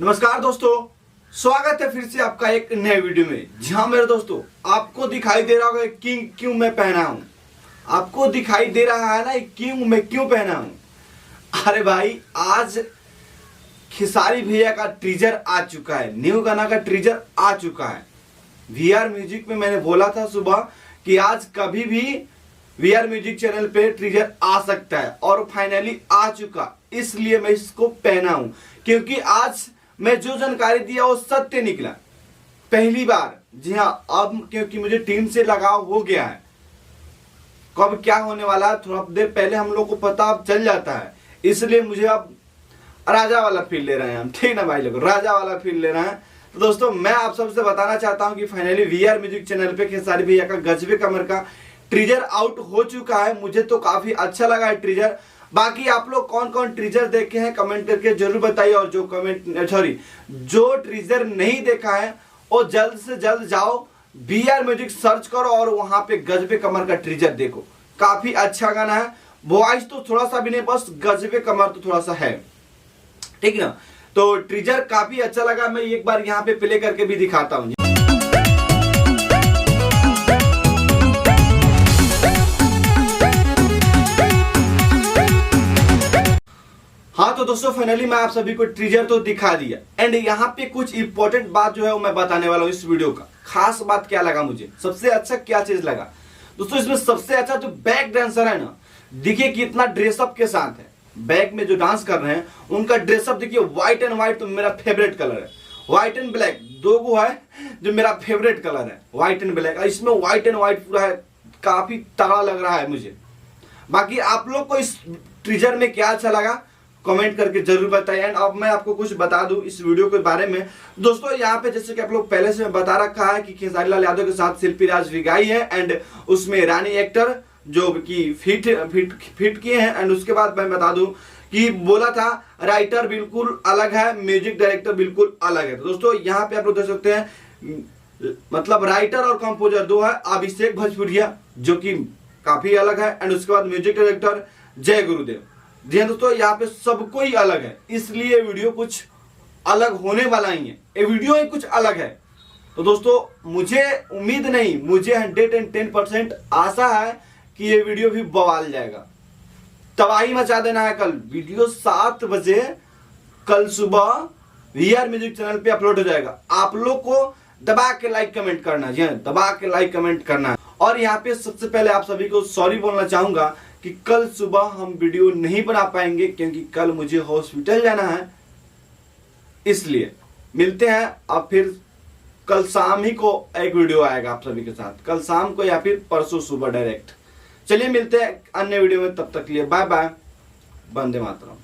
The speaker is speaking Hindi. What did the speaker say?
नमस्कार दोस्तों, स्वागत है फिर से आपका एक नए वीडियो में। जहां मेरे दोस्तों आपको दिखाई दे रहा होगा किंग क्यों मैं पहना हूं, आपको दिखाई दे रहा है ना किंग मैं क्यों पहना हूं। अरे भाई, आज खेसारी भैया का टीजर आ चुका है, न्यू गाना का टीजर आ चुका है। वीआर म्यूजिक में मैंने बोला था सुबह कि आज कभी भी वीआर म्यूजिक चैनल पे टीजर आ सकता है और फाइनली आ चुका, इसलिए मैं इसको पहना हूं क्योंकि आज मैं जो जानकारी दिया वो सत्य निकला पहली बार। जी हाँ, अब क्योंकि मुझे टीम से लगाव हो गया है, कब क्या होने वाला है थोड़ा देर पहले हम लोग को पता अब चल जाता है, इसलिए मुझे अब राजा वाला फील ले रहे हैं हम, ठीक ना भाई लोग, राजा वाला फील ले रहे हैं। तो दोस्तों मैं आप सबसे बताना चाहता हूं कि फाइनली वीआर म्यूजिक चैनल पे खेसारी भैया का गजबे कमर का टीजर आउट हो चुका है। मुझे तो काफी अच्छा लगा है टीजर। बाकी आप लोग कौन कौन टीजर देखे हैं कमेंट करके जरूर बताइए, और जो टीजर नहीं देखा है वो जल्द से जल्द जाओ वीआर म्यूजिक सर्च करो और वहां पे गजबे कमर का टीजर देखो। काफी अच्छा गाना है, वॉइस तो थोड़ा सा भी नहीं, बस गजबे कमर तो थोड़ा सा है, ठीक ना। तो टीजर काफी अच्छा लगा, मैं एक बार यहाँ पे प्ले करके भी दिखाता हूँ। हाँ तो दोस्तों फाइनली मैं आप सभी को टीजर तो दिखा दिया, एंड यहाँ पे कुछ इंपॉर्टेंट बात जो है वो मैं बताने वाला हूँ इस वीडियो का। खास बात क्या लगा मुझे, सबसे अच्छा क्या चीज लगा दोस्तों, इसमें सबसे अच्छा जो बैक डांसर है ना, देखिए कितना ड्रेसअप के साथ है। बैक में जो डांस कर रहे हैं उनका ड्रेसअप देखिए, व्हाइट एंड व्हाइट तो मेरा फेवरेट कलर है, व्हाइट एंड ब्लैक दो गो है जो मेरा फेवरेट कलर है, व्हाइट एंड ब्लैक। इसमें व्हाइट एंड व्हाइट पूरा है, काफी तगड़ा लग रहा है मुझे। बाकी आप लोग को इस टीजर में क्या अच्छा लगा कमेंट करके जरूर बताइए। एंड अब मैं आपको कुछ बता दूं इस वीडियो के बारे में दोस्तों। यहाँ पे जैसे कि आप लोग पहले से बता रखा है कि खेसारी लाल यादव के साथ शिल्पी राज विगाई है, एंड उसमें रानी एक्टर जो कि फिट किए हैं। एंड उसके बाद मैं बता दूं कि बोला था राइटर बिल्कुल अलग है, म्यूजिक डायरेक्टर बिल्कुल अलग है। तो दोस्तों यहाँ पे आप लोग देख सकते हैं, मतलब राइटर और कंपोजर दो है, अभिषेक भोजपुरिया जो कि काफी अलग है, एंड उसके बाद म्यूजिक डायरेक्टर जय गुरुदेव। जी दोस्तों यहाँ पे सब कोई अलग है, इसलिए वीडियो कुछ अलग होने वाला ही है, ये वीडियो ही कुछ अलग है। तो दोस्तों मुझे उम्मीद नहीं, मुझे 110% आशा है कि ये वीडियो भी बवाल जाएगा, तबाही मचा देना है। कल वीडियो 7 बजे कल सुबह वीआर म्यूजिक चैनल पे अपलोड हो जाएगा। आप लोग को दबा के लाइक कमेंट करना है, जी दबा के लाइक कमेंट करना है। और यहाँ पे सबसे पहले आप सभी को सॉरी बोलना चाहूंगा कि कल सुबह हम वीडियो नहीं बना पाएंगे क्योंकि कल मुझे हॉस्पिटल जाना है, इसलिए मिलते हैं अब फिर कल शाम ही को एक वीडियो आएगा आप सभी के साथ, कल शाम को या फिर परसों सुबह डायरेक्ट। चलिए मिलते हैं अन्य वीडियो में, तब तक के लिए बाय बाय, वंदे मातरम।